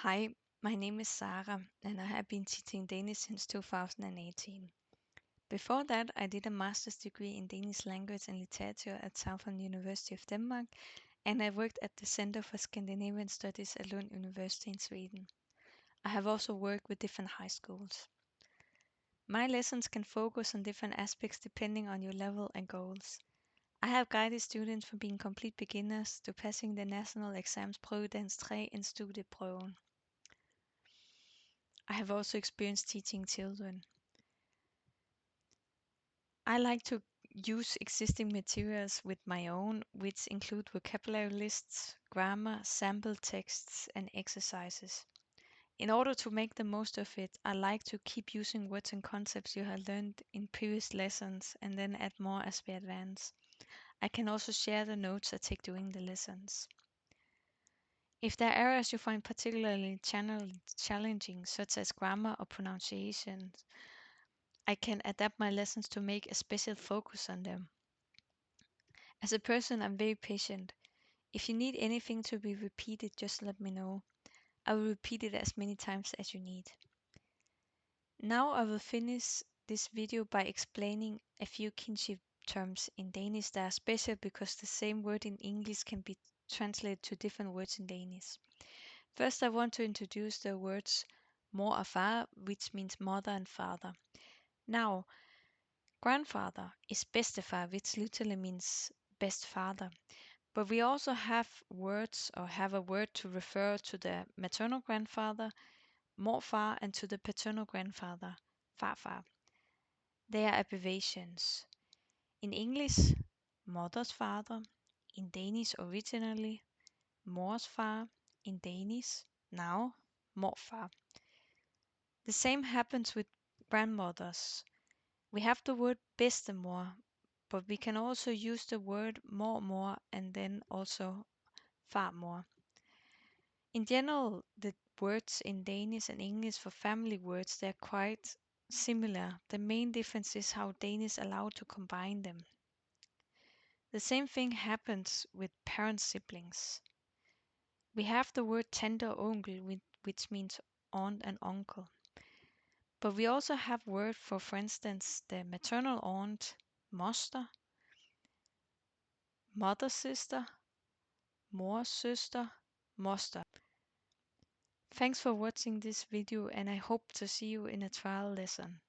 Hi, my name is Sarah, and I have been teaching Danish since 2018. Before that, I did a master's degree in Danish language and literature at Southern University of Denmark, and I worked at the Center for Scandinavian Studies at Lund University in Sweden. I have also worked with different high schools. My lessons can focus on different aspects depending on your level and goals. I have guided students from being complete beginners to passing the national exams Prøvedans 3 and Studieprøven. I have also experienced teaching children. I like to use existing materials with my own, which include vocabulary lists, grammar, sample texts, and exercises. In order to make the most of it, I like to keep using words and concepts you have learned in previous lessons and then add more as we advance. I can also share the notes I take during the lessons. If there are areas you find particularly challenging, such as grammar or pronunciation, I can adapt my lessons to make a special focus on them. As a person, I'm very patient. If you need anything to be repeated, just let me know. I will repeat it as many times as you need. Now I will finish this video by explaining a few kinship terms in Danish that are special because the same word in English can be translated to different words in Danish. First, I want to introduce the words mor og far, which means mother and father. Now, grandfather is bedstefar, which literally means best father. But we also have words or have a word to refer to the maternal grandfather, morfar, and to the paternal grandfather, farfar. They are abbreviations. In English, mother's father. In Danish originally, mors far. In Danish, now, morfar. The same happens with grandmothers. We have the word bedstemor, but we can also use the word mormor and then also farmor. In general, the words in Danish and English for family words, they're quite similar. The main difference is how Danish allow to combine them. The same thing happens with parent siblings. We have the word tante og onkel, which means aunt and uncle. But we also have word for instance, the maternal aunt, moster, mother sister, mors søster, moster. Thanks for watching this video and I hope to see you in a trial lesson.